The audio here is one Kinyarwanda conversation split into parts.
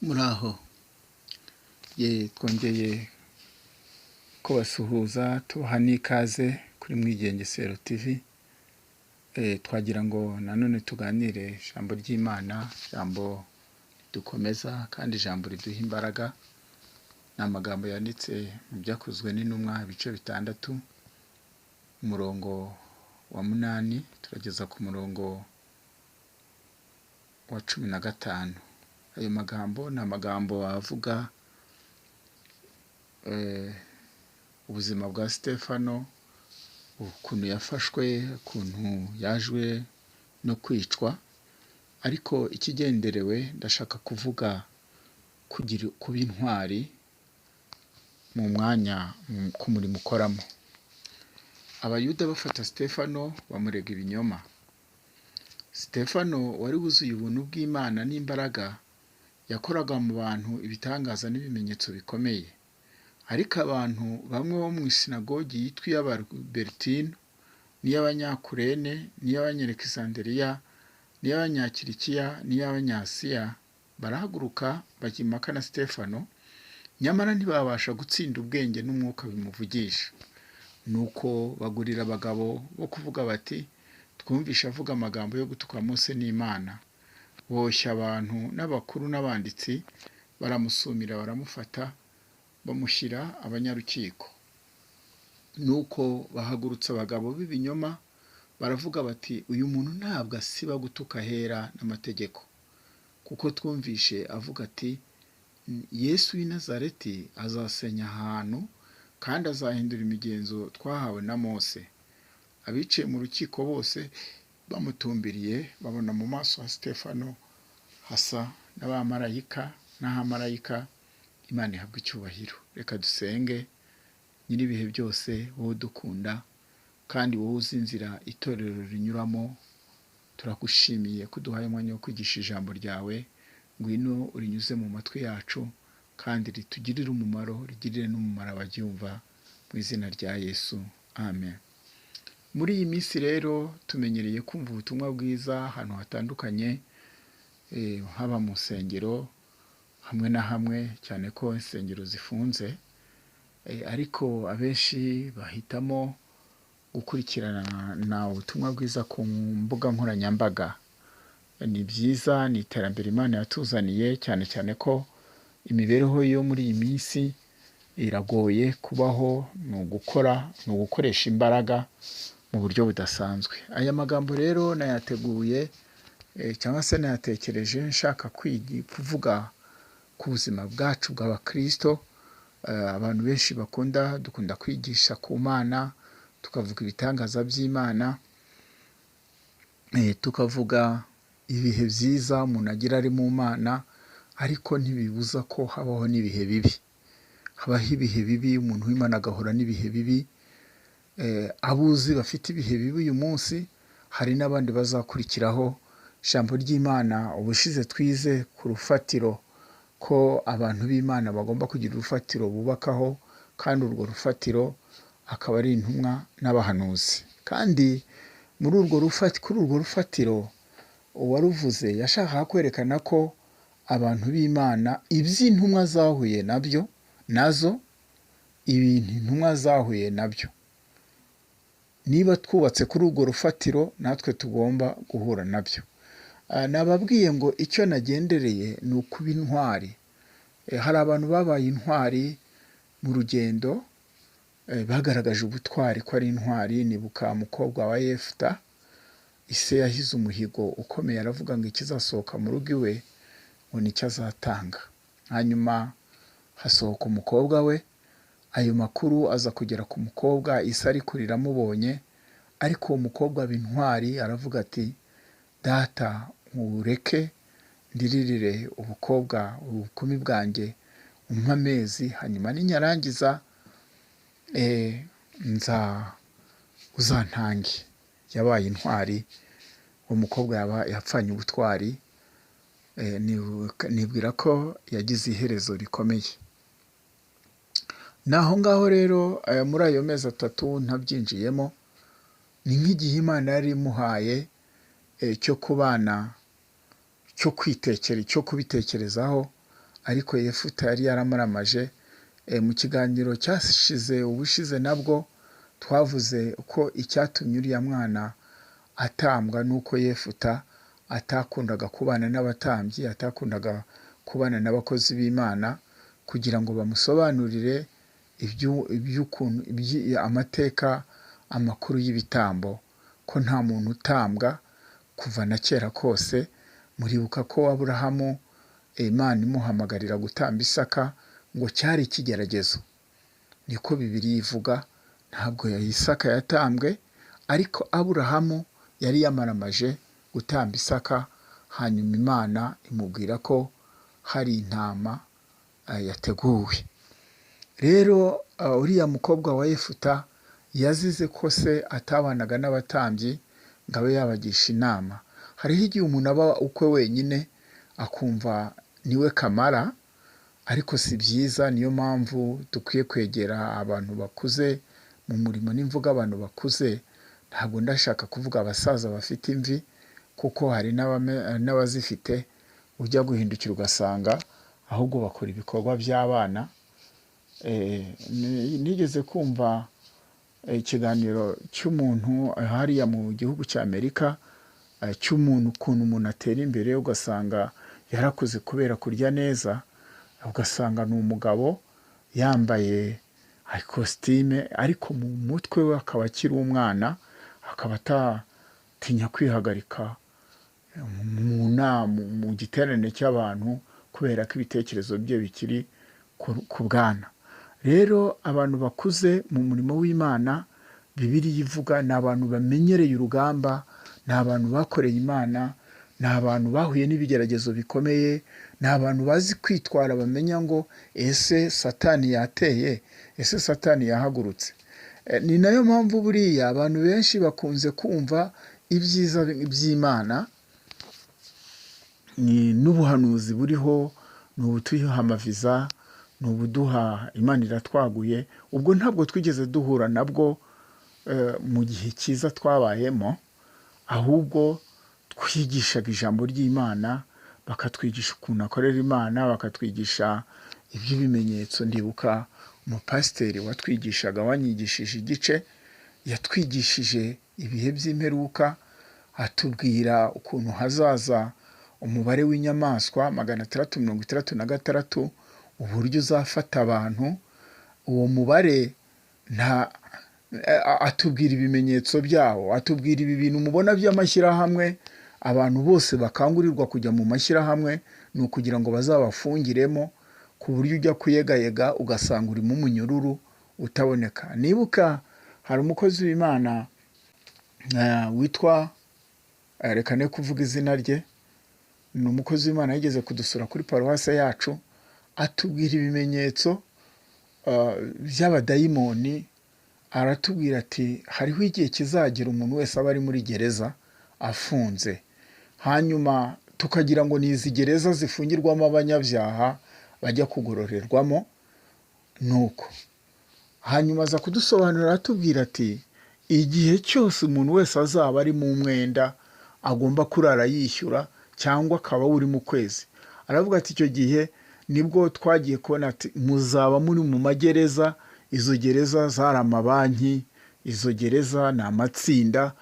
Muraho twongeye kubasuhuza tubaha n'ikaze kuri Mwigengesero TV. Twagira ngo nanone tuganire ijambo ry'Imana, ijambo ridukomeza kandi ijambo riduha imbaraga. Ni amagambo yanditse mu Byakozwe n'Intumwa ibice 6, umurongo wa 8 turageza ku murongo wa 15. Ayo magambo ni amagambo avuga ubuzima bwa Stefano, ukuntu yafashwe, ukuntu yajwe no kwicwa. Ariko ikigenderewe ndashaka kuvuga kuba intwari mu mwanya ku murimo ukoramo. Abayuda bafata Stefano bamurega ibinyoma. Stefano wari wuzuye ubuntu bw'Imana n'imbaraga, yakoraga mu bantu ibitangaza n'ibimenyetso bikomeye. Ariko abantu bamwe bo mu isinagogi yitwa iy'Ababertino, n'iy'Abanyakurene, n'iy'Abanyalekisanderiya, n'iy'Abanyakirikiya, n'iy'Abanyasiya barahaguruka bajya impaka na Stefano, nyamara ntibabasha gutsinda ubwenge n'umwuka bimuvugisha. Nuko bagurira abagabo bo kuvuga bati, twumvishe avuga amagambo yo gutuka Mose n'Imana. Boshya abantu n'abakuru n'abanditsi, baramusumira baramufata, bamushyira abanyarukiko. Nuko bahagurutsa abagabo b'ibinyoma, baravuga bati, uyu muntu ntabwo asiba gutuka ahera n'amategeko, kuko twumvishe avuga ati, Yesu w'i Nazareti azasenya ahantu kandi azahindura imigenzo twahawe na Mose. Abiciye mu rukiko bose bamutumbiriye, babona mu maso ha Stefano hasa n'abamarayika, n'ahamarayika. Imana ihabwa icyubahiro. Reka dusenge. Nyir'ibihe byose, wowe udukunda kandi wowe uzi inzira itorero rinyuramo, turagushimiye ko uduhaye umwanya wo kwigisha ijambo ryawe. Ngwino urinyuze mu matwi yacu kandi ritugirire umumaro, rigirire n'umumaro abaryumva, mu izina rya Yesu, amen. Muri iyi minsi rero tumenyereye kumva ubutumwa bwiza ahantu hatandukanye, haba mu nsengero hamwe na hamwe, cyane ko insengero zifunze, ariko abenshi bahitamo gukurikirana ubutumwa bwiza ku mbuga nkoranyambaga. Ni byiza, ni iterambere Imana yatuzaniye, cyane cyane ko imibereho yo muri iyi minsi iragoye kubaho, ni ugukoresha imbaraga mu buryo budasanzwe. Aya magambo rero nayateguye cyangwa se nayatekereje nshaka kuvuga ku buzima bwacu bw'Abakristo. Abantu benshi dukunda kwigisha ku Mana, tukavuga ibitangaza by'Imana, tukavuga ibihe byiza umuntu agira ari mu Mana, ariko ntibibuza ko habaho n'ibihe bibi. Habaho ibihe bibi, umuntu w'Imana agahura n'ibihe bibi. Abuzi bafite ibihe bibi uyu munsi, hari n'abandi bazakurikiraho. Ijambo ry'Imana ubushize twize ku rufatiro, ko abantu b'Imana bagomba kugira urufatiro bubakaho, kandi urwo rufatiro akaba ari intumwa n'abahanuzi. Kandi kuri urwo rufatiro uwaruvuze yashakaga kwerekana ko abantu b'Imana iby'intumwa zahuye nabyo, ibintu intumwa zahuye nabyo, niba twubatse kuri urwo rufatiro natwe tugomba guhura nabyo. Nababwiye ngo icyo nagendereye ni ukuba intwari. Hari abantu babaye intwari mu rugendo, bagaragaje ubutwari ko ari intwari. Nibuka umukobwa wa Yefuta, ise yahize umuhigo ukomeye, aravuga ngo ikizasohoka mu rugo iwe ngo nicyo azatanga. Hanyuma hasohoka umukobwa we, ayo makuru aza kugera ku mukobwa, ise ari kurira amubonye, ariko uwo mukobwa aba intwari, aravuga ati, data ureke ndiririre ubukumi bwanjye umpa amezi, hanyuma ninyarangiza uzantange. Yabaye intwari. Uwo mukobwa yapfanye ubutwari. Nibwira ko yagize iherezo rikomeye. Naho ngaho rero muri ayo mezi 3 ntabyinjiyemo, ni nk'igihe Imana yari imuhaye cyo kubana, cyo kubitekerezaho, ariko Yefuta yari yaramaramaje. Mu kiganiro cyashize ubushize nabwo twavuze ko icyatumye uriya mwana atambwa nuko Yefuta atakundaga kubana n'abatambyi, atakundaga kubana n'abakozi b'Imana kugira ngo bamusobanurire amateka, amakuru y'ibitambo, ko nta muntu utambwa kuva na kera kose. Muribuka ko Aburahamu Imana imuhamagarira gutamba Isaka ngo cyari ikigeragezo, niko Bibiliya ivuga. Ntabwo Isaka yatambwe, ariko Aburahamu yari yamaramaje gutamba Isaka, hanyuma Imana imubwira ko hari intama yateguwe. Rero uriya mukobwa wa Yefuta yazize ko se atabanaga n'abatambyi ngo abe yabagisha inama. Hariho igihe umuntu aba ukwe wenyine akumva niwe kamara, ariko si byiza. Niyo mpamvu dukwiye kwegera abantu bakuze mu murimo. Nimvuga abantu bakuze, ntabwo ndashaka kuvuga abasaza bafite imvi, kuko hari n'abazifite ujya guhindukira ugasanga ahubwo bakora ibikorwa by'abana. Nigeze kumva ikiganiro cy'umuntu hariya mu gihugu cy'Amerika, cy'umuntu ukuntu umuntu atera imbere ugasanga yarakuze kubera kurya neza. Ugasanga ni umugabo yambaye ikositime, ariko mu mutwe we akaba akiri umwana, akaba atatinya kwihagarika mu giterane cy'abantu kubera ko ibitekerezo bye bikiri ku bwana. Rero abantu bakuze mu murimo w'Imana, Bibiliya ivuga, ni abantu bamenyereye urugamba, ni abantu bakoreye Imana, ni abantu bahuye n'ibigeragezo bikomeye, ni abantu bazi kwitwara, bamenya ngo ese Satani yateye, ese Satani yahagurutse. Ni nayo mpamvu buriya abantu benshi bakunze kumva ibyiza by'Imana, n'ubuhanuzi buriho, ni ubutuhamaviza, ni ubuduha Imana iratwaguye. Ubwo ntabwo twigeze duhura nabwo mu gihe cyiza twabayemo, ahubwo twigishaga ijambo ry'Imana, bakatwigisha ukuntu akorera Imana, bakatwigisha iby'ibimenyetso. Ndibuka umupasiteri watwigishaga, wanyigishije igice, yatwigishije ibihe by'imperuka, atubwira ukuntu hazaza umubare w'inyamaswa 666, uburyo uzafata abantu. Uwo mubare atubwira ibimenyetso byawo, atubwira ibi bintu mubona by'amashyirahamwe. Abantu bose bakangurirwa kujya mu mashyirahamwe, ni ukugira ngo bazabafungiremo, ku buryo ujya kuyegayega ugasanga urimo umunyururu utaboneka. Nibuka hari umukozi w'Imana witwa, reka ne kuvuga izina rye, ni umukozi w'Imana yigeze kudusura kuri paruwasi yacu, atubwira ibimenyetso by'abadayimoni. Aratubwira ati hariho igihe kizagera umuntu wese aba ari muri gereza afunze, hanyuma tukagira ngo ni izi gereza zifungirwamo abanyabyaha bajya kugororerwamo. Nuko hanyuma aza kudusobanurira, atubwira ati igihe cyose umuntu wese azaba ari mu mwenda agomba kurara yishyura, cyangwa akaba uri mu kwezi. Aravuga ati icyo gihe nibwo twagiye kubona ati muzaba muri mu magereza. Izo gereza zari amabanki, izo gereza ni amatsinda,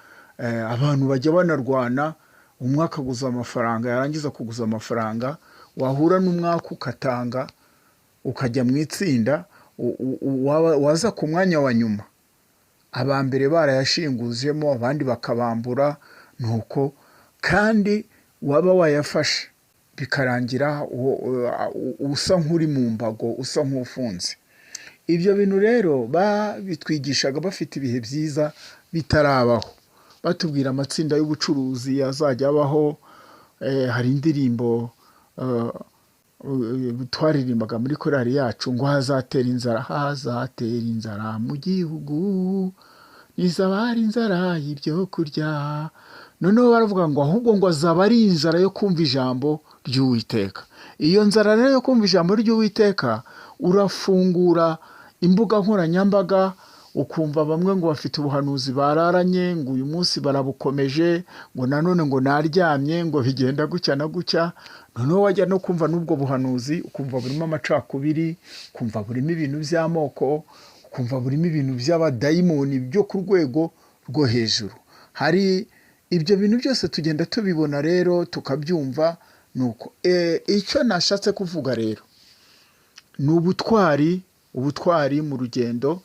abantu bajya banarwana, umwe akaguza amafaranga, yarangiza kuguza amafaranga, wahura n'umwaka ukatanga, ukajya mu itsinda, waza ku mwanya wa nyuma abambere barayashinguzemo, abandi bakabambura. Nuko kandi waba wayafashe bikarangira usa nk'uri mu mbago, usa nk'ufunze. Ibyo bintu rero bitwigishaga bafite ibihe byiza bitarabaho, batubwira amatsinda y'ubucuruzi azajya abaho. Hari indirimbo twaririmbaga muri korali yacu ngo hazatera inzara mu gihugu, nizaba ari inzara y'ibyo kurya. Noneho baravuga ngo ahubwo ngo azaba ari inzara yo kumva ijambo ry'Uwiteka. Iyo nzara rero yo kumva ijambo ry'Uwiteka, urafungura imbuga nkoranyambaga ukumva bamwe ngo bafite ubuhanuzi bararanye, ngo uyu munsi barabukomeje, ngo nanone ngo naryamye, ngo bigenda gutya na gutya. noneho wajya no kumva n'ubwo buhanuzi ukumva burimo amacakubiri, ukumva burimo ibintu by'amoko, ukumva burimo ibintu by'abadayimoni byo ku rwego rwo hejuru. Hari ibyo bintu byose tugenda tubibona rero tukabyumva. Nuko icyo nashatse kuvuga rero ni ubutwari mu rugendo.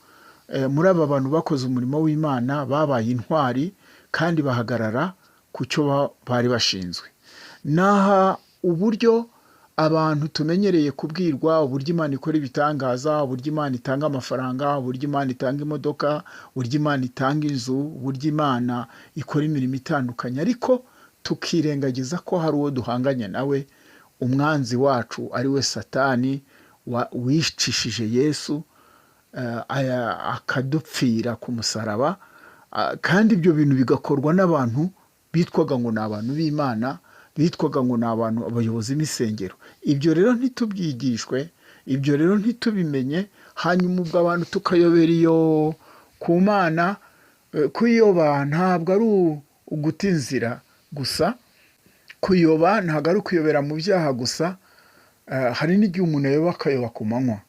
Muri aba bantu bakoze umurimo w'Imana babaye intwari kandi bahagarara ku cyo bari bashinzwe. Naha uburyo abantu tumenyereye kubwirwa uburyo Imana ikora ibitangaza, uburyo Imana itanga amafaranga, uburyo Imana itanga imodoka, uburyo Imana itanga inzu, uburyo Imana ikora imirimo itandukanye, ariko tukirengagiza ko hari uwo duhanganye nawe, umwanzi wacu ari we Satani wicishije Yesu akadupfira ku musaraba. Kandi ibyo bintu bigakorwa n'abantu bitwaga ngo ni abantu b'Imana, bitwaga ngo ni abantu abayobozi b'isengero. Ibyo rero ntitubyigishwe, ibyo rero ntitubimenye, hanyuma ubwo abantu tukayobera iyo ku Mana. Kuyoba ntabwo ari uguta inzira gusa, kuyoba ntabwo ari ukuyobera mu byaha gusa. Hari n'igihe umuntu ayoba akayoba ku manywa,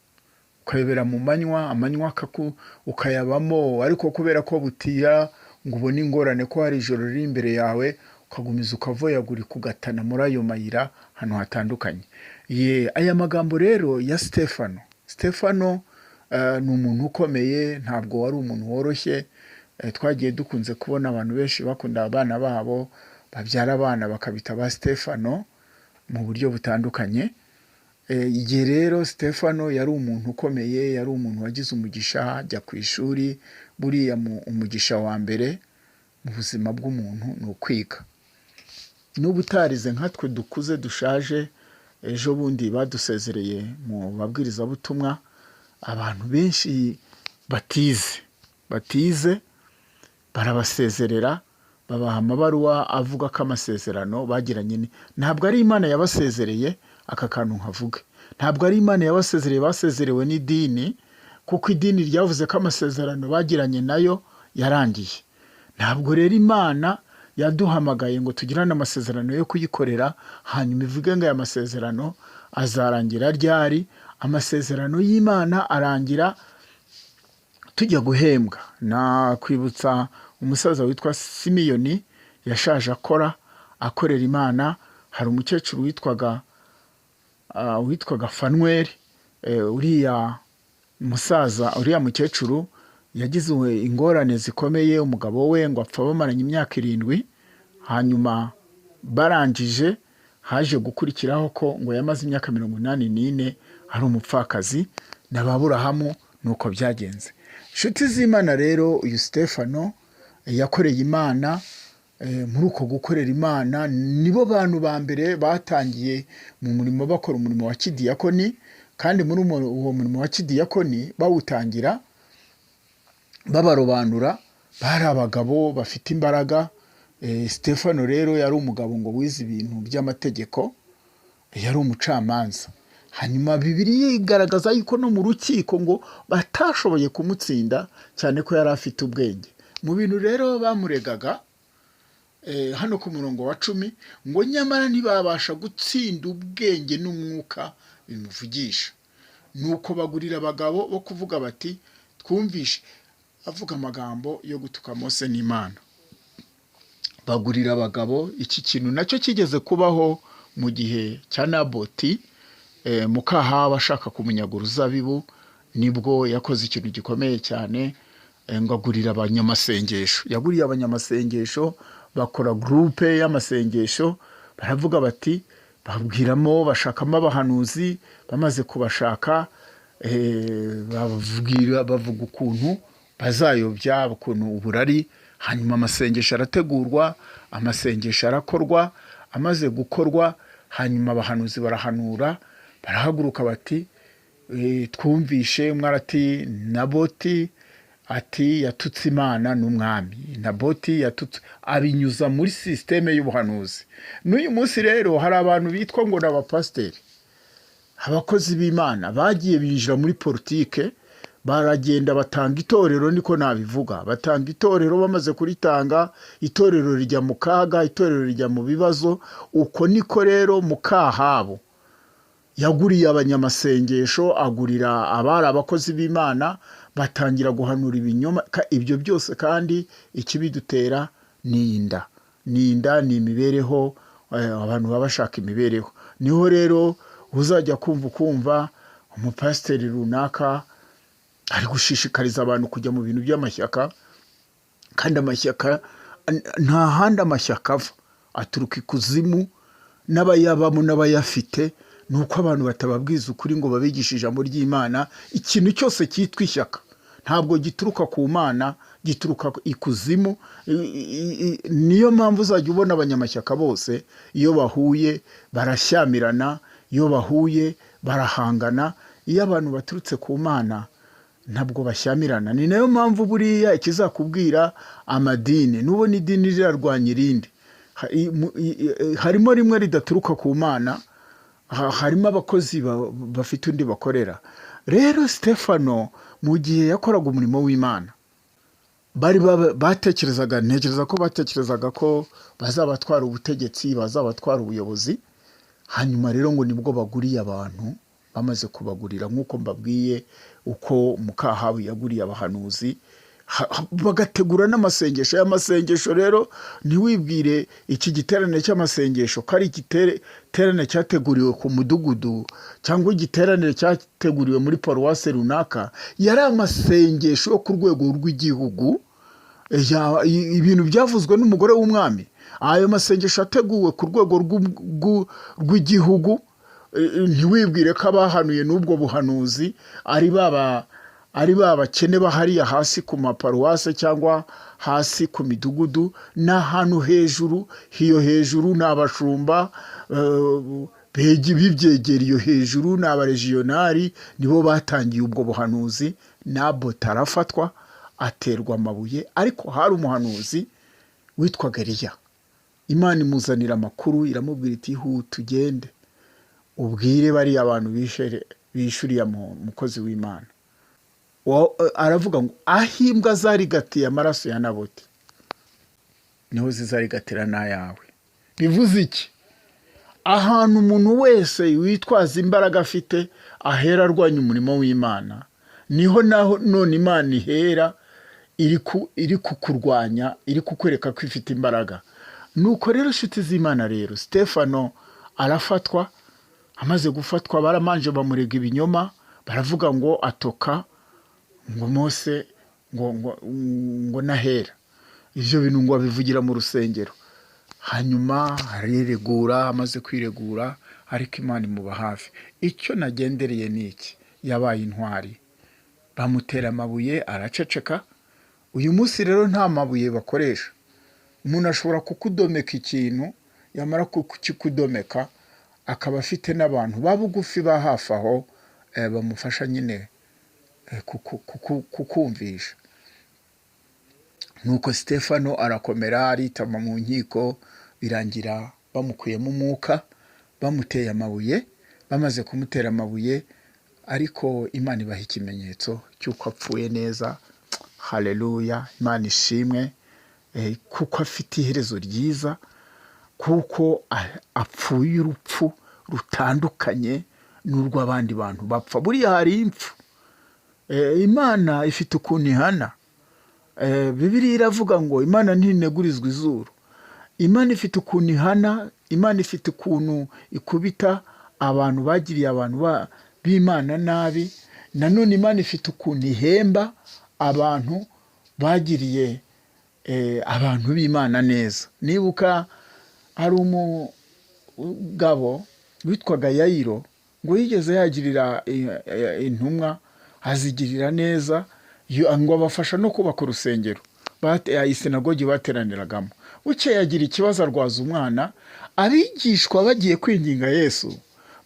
ukayobera mu manywa, amanywa ukayabamo, ariko kubera ko butira ngo ubone ingorane ko hari ijoro riri imbere yawe, ukagumiza ukavoyagurika ugatana muri ayo mayira ahantu hatandukanye. Aya magambo rero ya Stefano ni umuntu ukomeye, ntabwo wari umuntu woroshye. Twagiye dukunze kubona abantu benshi bakunda abana babo, babyara abana bakabita ba Stefano mu buryo butandukanye. Igihe rero Stefano yari umuntu ukomeye, yari umuntu wagize umugisha, ajya ku ishuri. Buriya umugisha wa mbere mu buzima bw'umuntu ni ukwiga. N'ubu utarize nkatwe dukuze dushaje, ejo bundi badusezereye mu babwirizabutumwa abantu benshi batize barabasezerera, babaha amabaruwa avuga ko amasezerano bagiranye ntabwo ari Imana yabasezereye. Aka kantu nkavuge, ntabwo ari Imana yabasezereye, basezerewe n'idini, kuko idini ryavuze ko amasezerano bagiranye nayo yarangiye. Ntabwo rero Imana yaduhamagaye ngo tugirane amasezerano yo kuyikorera hanyuma ivuge ngo aya masezerano azarangira ryari. Amasezerano y'Imana arangira tujya guhembwa. Nakwibutsa umusaza witwa Simiyoni yashaje akorera Imana. Hari umukecuru witwaga Fanuel. Uriya mukecuru yagize ingorane zikomeye, umugabo we ngo apfa bamaranye imyaka 7. hanyuma barangije haje gukurikiraho ko ngo yamaze imyaka 84 ari umupfakazi n'Aburahamu. Nuko byagenze. Inshuti z'Imana rero, uyu Stefano yakoreye Imana. Muri uko gukorera Imana nibo bantu ba mbere batangiye mu murimo, bakora umurimo wa kidiyakoni. Kandi muri uwo murimo wa kidiyakoni bawutangira babarobanura, bari abagabo bafite imbaraga. Stefano rero yari umugabo ngo wize ibintu by'amategeko, yari umucamanza. Hanyuma Bibiliya igaragaza yuko no mu rukiko ngo batashoboye kumutsinda, cyane ko yari afite ubwenge. Mu bintu rero bamuregaga hano ku murongo wa 10 ngo nyamara ntibabasha gutsinda ubwenge n'umwuka bimuvugisha. Nuko bagurira abagabo bo kuvuga bati twumvishe avuga amagambo yo gutuka Mose n'Imana. Bagurira abagabo. Iki kintu nacyo kigeze kubaho mu gihe cya Naboti. Mukahawa ashaka kumunyaga uruzabibu, nibwo yakoze ikintu gikomeye cyane, ngo agurira abanyamasengesho. Yaguriye abanyamasengesho, bakora groupe y'amasengesho. Baravuga bati babwiramo bashakamo abahanuzi. Bamaze kubashaka bavuga ukuntu bazayobya, ukuntu uburari. Hanyuma amasengesho arategurwa, amasengesho arakorwa. Amaze gukorwa, hanyuma abahanuzi barahanura, barahaguruka bati twumvishe mwarati Naboti ati yatutse Imana n'umwami. Naboti yatutse, abinyuza muri systeme y'ubuhanuzi. N'uyu munsi rero hari abantu bitwa ngo n'abapasiteri, abakozi b'Imana bagiye binjira muri politike, baragenda batanga itorero, niko nabivuga, batanga itorero. Bamaze kuritanga, itorero rijya mu kaga, itorero rijya mu bibazo. Uko niko rero Mukahabu yaguriye abanyamasengesho, agurira abari abakozi b'Imana, batangira guhanura ibinyoma. Ibyo byose kandi ikibidutera ni inda. Ni inda, ni imibereho, abantu baba bashaka imibereho. Niho rero uzajya kumva umupasiteri runaka ari gushishikariza abantu kujya mu bintu by'amashyaka, kandi amashyaka nta handi amashyaka ava, aturuka ikuzimu, n'abayabamo n'abayafite. Ni uko abantu batababwiza ukuri ngo babigishe ijambo ry'Imana. Ikintu cyose cyitwa ishyaka ntabwo gituruka ku Mana, gituruka ikuzimu. Niyo mpamvu uzajya ubona abanyamashyaka bose iyo bahuye barashyamirana, iyo bahuye barahangana. Iyo abantu baturutse ku Mana ntabwo bashyamirana. Ni nayo mpamvu buriya ikizakubwira amadini, nubona idini rirarwanya irindi, harimo rimwe ridaturuka ku Mana, harimo abakozi bafite undi bakorera. Rero Stefano mu gihe yakoraga umurimo w'Imana, ntekereza ko batekerezaga ko bazabatwara ubutegetsi, bazabatwara ubuyobozi. Hanyuma rero ngo nibwo baguriye abantu. Bamaze kubagurira, nk'uko mbabwiye, uko Mukahabu yaguriye abahanuzi, bagategura n'amasengesho. Y'amasengesho rero ntiwibwire iki giterane cy'amasengesho ko ari igiterane cyateguriwe ku mudugudu cyangwa igiterane cyateguriwe muri paruwase runaka. Yari amasengesho yo ku rwego rw'igihugu, ibintu byavuzwe n'umugore w'umwami. Ayo masengesho ateguwe ku rwego rw'igihugu. Ntiwibwire ko abahanuye n'ubwo buhanuzi ari babakene bahariya hasi ku maparuwase cyangwa hasi ku midugudu. N'ahantu hejuru, hiyo hejuru ni abashumba bibyegera iyo hejuru, ni abarejiyonari, nibo batangiye ubwo buhanuzi. Naboti arafatwa, aterwa amabuye. Ariko hari umuhanuzi witwaga Eliya. Imana imuzanira amakuru, iramubwira iti huta ugende ubwire bariya abantu bishuriye umukozi w'Imana. Aravuga ngo aho imbwa zarigatiye amaraso ya Naboti, niho zizarigatira n'ayawe. Bivuze iki? Ahantu umuntu wese witwaza imbaraga afite ahera arwanya umurimo w'Imana, niho none Imana ihera iri kukurwanya, iri kukwereka ko ifite imbaraga. Nuko rero nshuti z'Imana, rero Stefano arafatwa. Amaze gufatwa, baramanje bamurega ibinyoma, baravuga ngo atoka ngo Mose ngo nahera. Ivyo bintu ngo abivugira mu rusengero. Hanyuma ariregura. Amaze kwiregura, ariko Imana imuba hafi. Icyo nagendereye niki, yabaye intwari. Bamutera amabuye, araceceka. Uyu munsi rero nta mabuye bakoresha. Umuntu ashobora kukudomeka ikintu, yamara kukikudomeka akaba afite n'abantu babugufi ba hafi aho bamufasha nyine kukumvisha. Nuko Stefano arakomera, aritama mu nkiko, birangira bamukuyemo umwuka, bamuteye amabuye. Bamaze kumutera amabuye, ariko Imana ibaha ikimenyetso cy'uko apfuye neza. Haleluya, Imana ishimwe, kuko afite iherezo ryiza, kuko apfuye urupfu rutandukanye n'urw'abandi bantu bapfa. Buriya hari impfu. Imana ifite ukuntu ihana. Bibiliya iravuga ngo Imana ntinegurizwa izuru. Imana ifite ukuntu ihana. Imana ifite ukuntu ikubita abantu bagiriye abantu b'Imana nabi. Nanone Imana ifite ukuntu ihemba abantu bagiriye abantu b'Imana neza. Nibuka hari umugabo witwaga Yayiro, ngo yigeze yagirira intumwa, azigirira neza, ngo abafasha no kubaka urusengero, isinagogi bateraniragamo. Bukeye yagira ikibazo, arwaza umwana. Abigishwa bagiye kwinginga Yesu,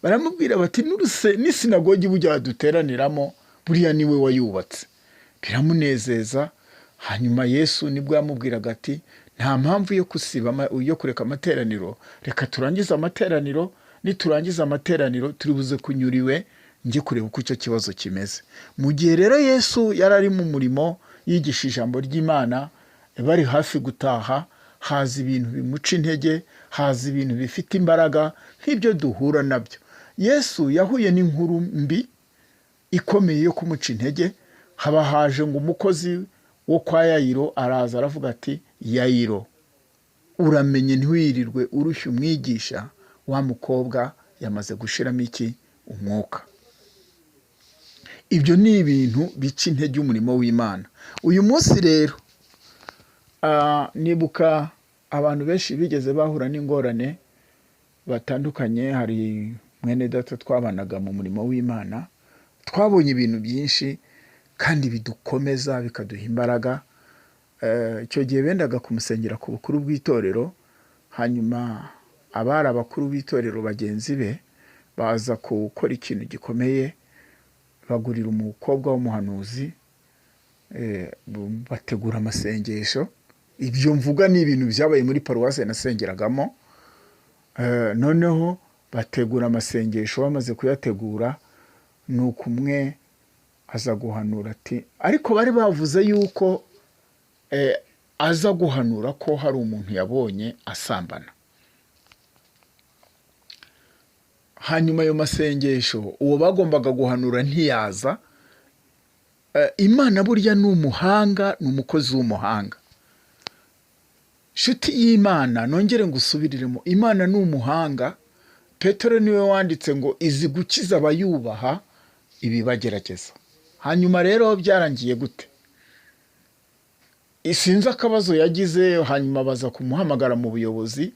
baramubwira bati n'isinagogi bujya duteraniramo buriya niwe wayubatse. Biramunezeza. Hanyuma Yesu nibwo yamubwiraga ati nta mpamvu yo kureka amateraniro, reka turangize amateraniro. Niturangiza amateraniro turi buze kunyuriwe njye kureba uko icyo kibazo kimeze. Mu gihe rero Yesu yari ari mu murimo yigisha ijambo ry'Imana, bari hafi gutaha, haza ibintu bimuca intege, haza ibintu bifite imbaraga nk'ibyo duhura nabyo. Yesu yahuye n'inkuru mbi ikomeye yo kumuca intege. Haba haje ngo umukozi wo kwa Yayiro araza aravuga ati, Yayiro, uramenye ntiwirirwe urushya umwigisha, wa mukobwa yamaze gushiramo iki? Umwuka. Ibyo ni ibintu bica intege umurimo w'Imana. Uyu munsi rero nibuka abantu benshi bigeze bahura n'ingorane batandukanye. Hari mwene data twabanaga mu murimo w'Imana, twabonye ibintu byinshi kandi bidukomeza bikaduha imbaraga. Icyo gihe bendaga kumusengera ku bukuru bw'itorero, hanyuma abari abakuru b'itorero bagenzi be baza gukora ikintu gikomeye, bagurira umukobwa w'umuhanuzi, bategura amasengesho. Ibyo mvuga ni ibintu byabaye muri paruwasi nasengeragamo. Noneho bategura amasengesho, bamaze kuyategura nuko umwe aza guhanura ati, ariko bari bavuze yuko aza guhanura ko hari umuntu yabonye asambana. Hanyuma ayo masengesho uwo bagombaga guhanura ntiyaza. Imana burya ni umuhanga, ni umukozi w'umuhanga. Nshuti y'Imana, nongere ngusubiriremo, Imana ni umuhanga. Petero niwe wanditse ngo izi gukiza abayubaha ibibagerageza. Hanyuma rero byarangiye gute? Sinzi akabazo yagize, hanyuma baza kumuhamagara mu buyobozi.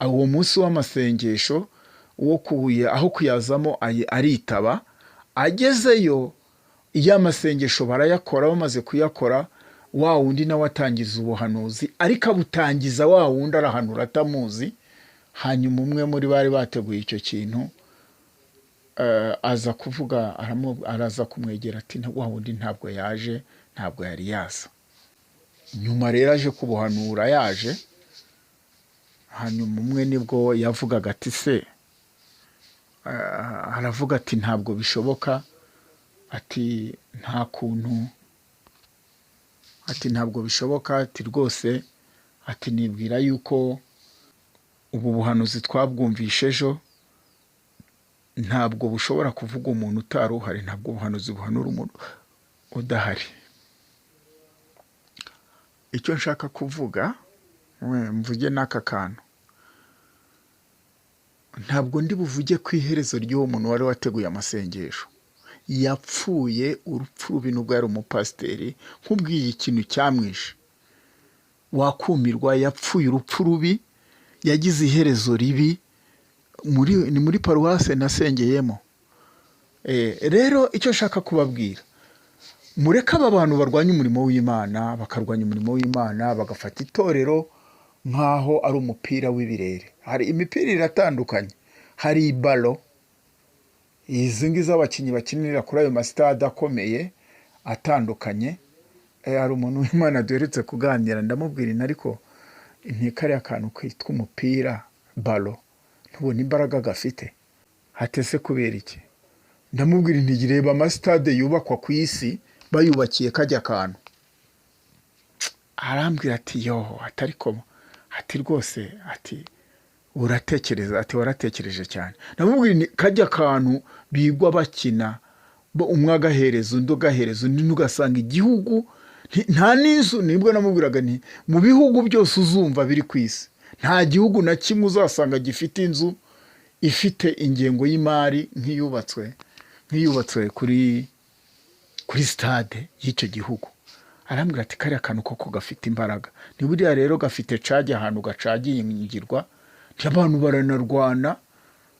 Uwo munsi w'amasengesho wo kuhuye aho kuyazamo aritaba. Agezeyo ya masengesho barayakora, bamaze kuyakora wa wundi nawe atangiza ubuhanuzi, ariko abutangiza wa wundi arahanura atamuzi. Hanyuma umwe muri bari bateguye icyo kintu aza kuvuga, araza kumwegera ati, wa wundi ntabwo yaje, ntabwo yari yaza. Nyuma rero aje kubuhanura yaje. Hanyuma umwe nibwo yavugaga ati, se aravuga ati, ntabwo bishoboka, ati nta kuntu, ati ntabwo bishoboka, ati rwose, ati nibwira yuko ubu buhanuzi twabwumvishe ejo, ntabwo bushobora kuvuga umuntu utari uhari, ntabwo ubuhanuzi buhanura umuntu udahari. Icyo nshaka kuvuga, mvuge n'aka kantu, ntabwo ndi buvuge ku iherezo ry'uwo muntu wari wateguye amasengesho. Yapfuye urupfu rubi, nubwo yari umupasiteri. Nkubwiye ikintu cyamwishe wakumirwa. Yapfuye urupfu rubi, yagize iherezo ribi. Ni muri paruwasi nasengeyemo. Rero icyo nshaka kubabwira, mureke aba bantu barwanya umurimo w'Imana, bakarwanya umurimo w'Imana, bagafata itorero nkaho ari umupira w'ibirere. Hari imipira iratandukanye. Hari balo, izi ngizo abakinnyi bakinira kuri ayo masitade akomeye atandukanye. Hari umuntu w'Imana duherutse kuganira, ndamubwira ariko ntikariya akantu kitwa umupira balo, ntubona imbaraga gafite? Hatese kubera iki? Ndamubwira nti reba amasitade yubakwa ku isi bayubakiye kajya kantu. Arambwira ati, yo, atariko, ati rwose, ati uratekereza, ati waratekereje cyane. Ndamubwira nti kajya kantu bigwa bakina, umwe agahereza undi, ugahereza undi, ugasanga igihugu nta n'inzu. Nibwo namubwiraga nti mu bihugu byose uzumva biri ku isi, nta gihugu na kimwe uzasanga gifite inzu ifite ingengo y'imari nk'iyubatswe kuri stade y'icyo gihugu. Arambwira ati, kariya kantu koko gafite imbaraga. Ni buriya rero gafite cage, ahantu gacagingirwa. Abantu baranarwana,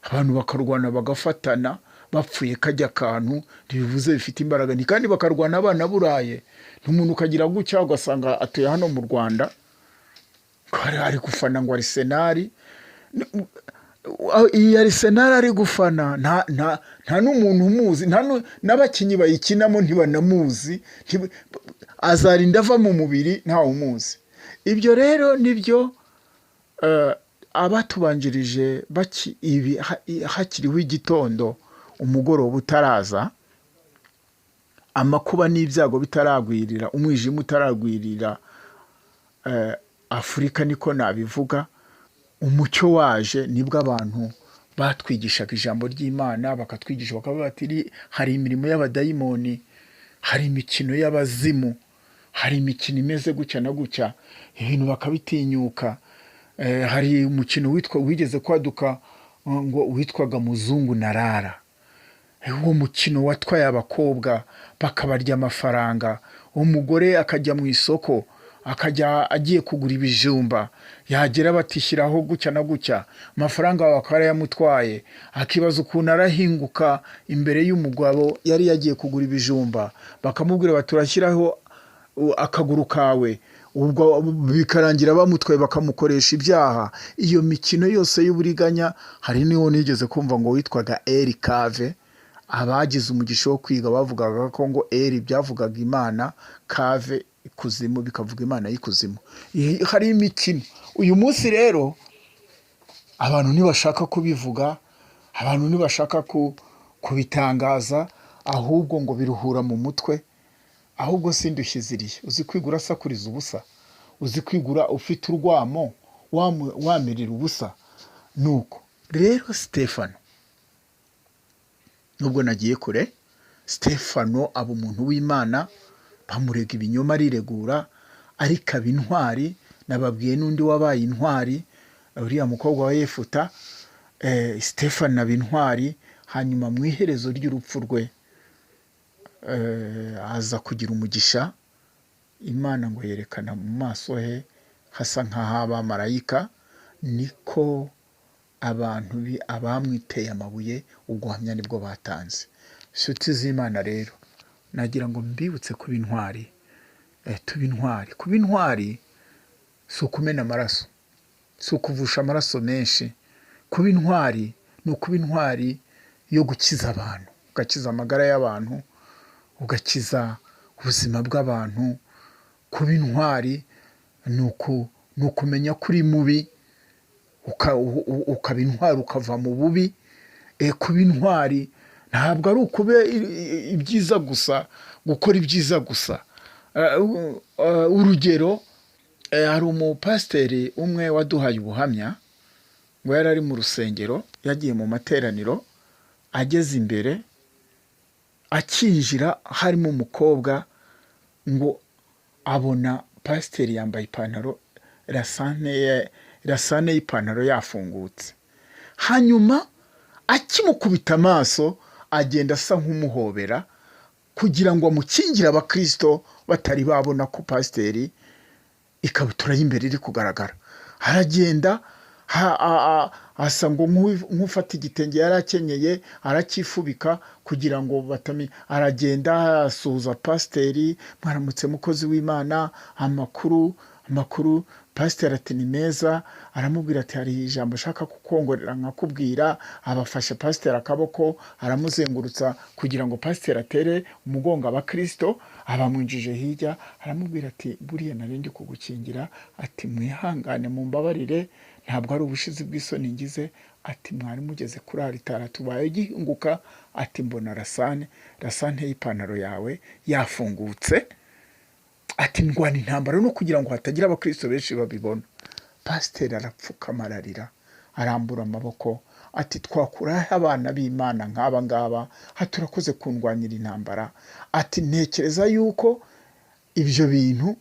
abantu bakarwana bagafatana, bapfuye kajya kantu ntibivuze bifite imbaraga. Ni kandi bakarwana abana buraye. N'umuntu ukagira gutya ugasanga atuye hano mu Rwanda, ari gufana ngo Arsenal. Iyi Arsenal ari gufana nta n'umuntu umuzi, n'abakinnyi bayikinamo ntibanamuzi, azarinda ava mu mubiri ntawe umuzi. Ibyo rero nibyo abatubanjirije hakiriho igitondo umugoroba utaraza, amakuba n'ibyago bitaragwirira, umwijima utaragwirira Afurika, niko nabivuga, umucyo waje nibwo abantu batwigishaga ijambo ry'Imana, bakatwigisha bakavuga bati hari imirimo y'abadayimoni, hari imikino y'abazimu, hari imikino imeze gutya na gutya, ibintu bakabitinyuka. Hari umukino wigeze kwaduka ngo witwaga Muzungu na Rara. Uwo mukino watwaye abakobwa bakabarya amafaranga, umugore akajya mu isoko akajya agiye kugura ibijumba, yagera batishyiraho gutya na gutya, amafaranga bakaba yamutwaye, akibaza ukuntu arahinguka imbere y'umugabo yari yagiye kugura ibijumba, bakamubwira bati turashyiraho akaguru kawe, ubwo bikarangira bamutwaye bakamukoresha ibyaha. Iyo mikino yose y'uburiganya, hari niwo nigeze kumva ngo witwaga Eri Kave. Abagize umugisha wo kwiga bavugaga ko ngo Eri byavugaga Imana, Kave ikuzimu bikavuga Imana y'ikuzimu. Hari imikino. Uyu munsi rero abantu ntibashaka kubivuga, abantu ntibashaka kubitangaza, ahubwo ngo biruhura mu mutwe. Ahubwo sindushye ziriye, uzi kwigura sakuriza ubusa, uzi kwigura ufite urwamo wamirira ubusa. Nuko rero Stefano, nubwo nagiye kure, Stefano aba umuntu w'Imana, bamurega ibinyoma ariregura, ariko aba intwari. Nababwiye n'undi wabaye intwari, uriya mukobwa wa Yefuta. Stefano aba intwari, hanyuma mu iherezo ry'urupfu rwe aza kugira umugisha. Imana ngo yerekana mu maso he hasa nk'ahabamarayika, niko abantu abamwiteye amabuye uguhamya nibwo batanze. Inshuti z'Imana rero, nagira ngo mbibutse kuba intwari. Tuba intwari. Kuba intwari si ukumena amaraso, si ukuvusha amaraso menshi. Kuba intwari ni ukuba intwari yo gukiza abantu, ugakiza amagara y'abantu, ugakiza ubuzima bw'abantu. Kuba intwari ni ukumenya kuri mubi, ukaba intwari ukava mu bubi. Kuba intwari ntabwo ari ukuba ibyiza gusa, gukora ibyiza gusa. Urugero, hari umupasiteri umwe waduhaye ubuhamya ngo yari ari mu rusengero, yagiye mu materaniro, ageze imbere akinjira harimo umukobwa, ngo abona pasiteri yambaye ipantaro, rasane y'ipantaro yafungutse. Hanyuma akimukubita amaso agenda asa nk'umuhobera kugira ngo amukingire abakristo batari babona ko pasiteri ikabutura y'imbere iri kugaragara. Aragenda asa ngo nk'ufata igitenge yari akenyeye aracyifubika kugira ngo batamenye. Aragenda asuhuza pasiteri, mwaramutse mukozi w'Imana, amakuru. Pasiteri ati ni meza. Aramubwira ati hari ijambo ashaka kukongorera nkakubwira. Abafashe pasiteri akaboko, aramuzengurutsa kugira ngo pasiteri atere umugongo abakristo. Abamwinjije hirya, aramubwira ati buriya narindi kugukingira, ati mwihangane mumbabarire, ntabwo ari ubushizi bw'isoni ngize. Ati mwari mugeze kuri aritara tubaye gihinguka, ati mbona rasane y'ipantaro yawe yafungutse, ati ndwana intambara no kugira ngo hatagira abakristo benshi babibona. Pasiteri arapfukama ararira, arambura amaboko, ati twakuraho abana b'Imana nk'aba ngaba, haturakoze kundwanyira intambara. Ati ntekereza yuko ibyo bintu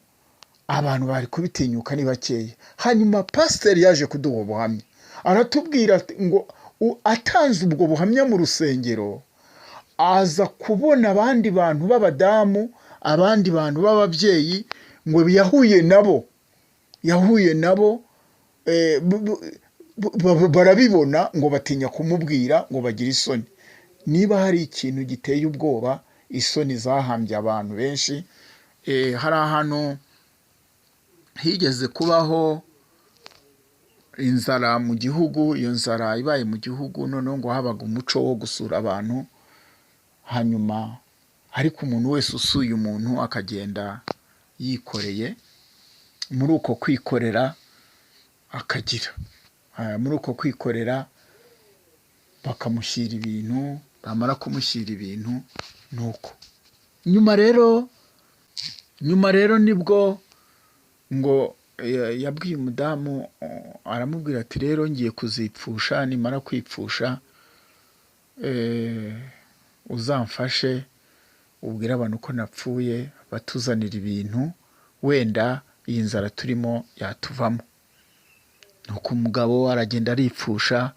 abantu bari kubitinyuka ni bakeya. Hanyuma pasiteri yaje kuduha ubuhamya, aratubwira ngo atanze ubwo buhamya mu rusengero, aza kubona abandi bantu b'abadamu, abandi bantu b'ababyeyi, ngo yahuye nabo barabibona, ngo batinya kumubwira, ngo bagire isoni. Niba hari ikintu giteye ubwoba, isoni zahambye abantu benshi. Hari ahantu higeze kubaho inzara mu gihugu, iyo nzara ibaye mu gihugu, noneho ngo habaga umuco wo gusura abantu. Hanyuma ariko umuntu wese usuye umuntu akagenda yikoreye, muri uko kwikorera akagira, muri uko kwikorera bakamushyira ibintu, bamara kumushyira ibintu nuko nyuma rero nibwo ngo yabwiye umudamu, aramubwira ati rero ngiye kuzipfusha, nimara kwipfusha uzamfashe ubwire abantu ko napfuye, batuzanira ibintu, wenda iyi nzara turimo yatuvamo. Nuko umugabo aragenda aripfusha,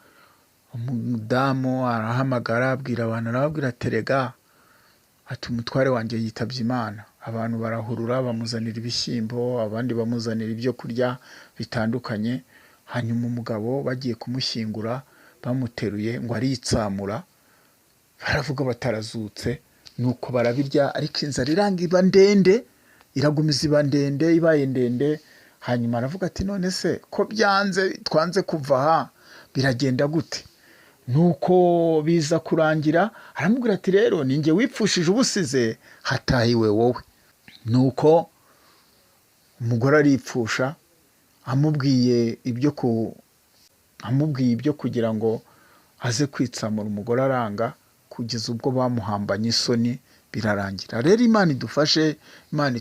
umudamu arahamagara abwira abantu, arababwira ati rega, ati umutware wanjye yitabye Imana. Abantu barahurura bamuzanira ibishyimbo, abandi bamuzanira ibyo kurya bitandukanye. Hanyuma umugabo bagiye kumushyingura bamuteruye ngo aritsamura, baravuga batarazutse. Nuko barabirya, ariko inzara iranga iba ndende, iragumiza iba ndende, ibaye ndende. Hanyuma aravuga ati none se ko byanze, twanze kuva aha, biragenda gute? Nuko biza kurangira, aramubwira ati rero ninjye wipfushije ubusize, hatahiwe wowe. Nuko umugore aripfusha, amubwiye ibyo kugira ngo aze kwitsamura. Umugore aranga, kugeza ubwo bamuhambanye isoni, birarangira. Rero Imana idufashe, Imana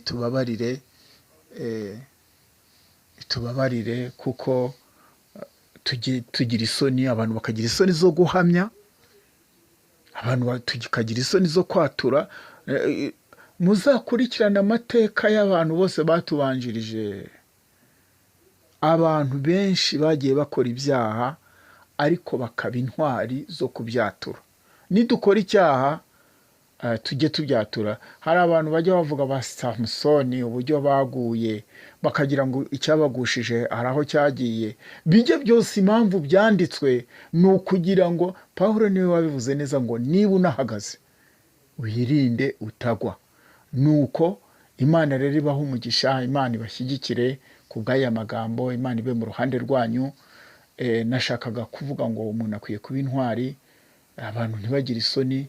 itubabarire kuko tugira isoni, abantu bakagira isoni zo guhamya, abantu tukagira isoni zo kwatura. Muzakurikirana amateka y'abantu bose batubanjirije. Abantu benshi bagiye bakora ibyaha, ariko bakaba intwari zo kubyatura. Nidukora icyaha tujye tubyatura. Hari abantu bajya bavuga ba Samusoni uburyo baguye, bakagira ngo icyabagushije hari aho cyagiye. Bijye byose impamvu byanditswe ni ukugira ngo, Pawulo niwe wabivuze neza ngo niba unahagaze wirinde utagwa. Nuko Imana rero ibaha umugisha, Imana ibashyigikire ku bw'aya magambo, Imana ibe mu ruhande rwanyu. Nashakaga kuvuga ngo umuntu akwiye kuba intwari, abantu ntibagire isoni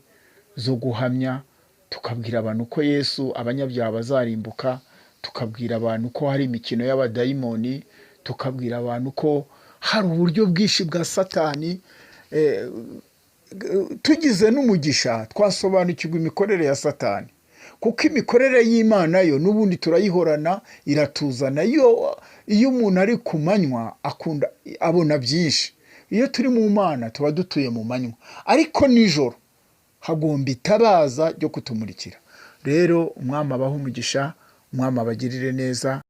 zo guhamya, tukabwira abantu ko Yesu abanyabyaha bazarimbuka, tukabwira abantu ko hari imikino y'abadayimoni, tukabwira abantu ko hari uburyo bwinshi bwa Satani. Tugize n'umugisha twasobanukirwa imikorere ya Satani, kuko imikorere y'Imana yo n'ubundi turayihorana, iratuzana. Iyo umuntu ari ku manywa abona byinshi. Iyo turi mu Mana tuba dutuye mu manywa, ariko nijoro hagomba itabaza ryo kutumurikira. Rero umwami abahe umugisha, umwami abagirire neza.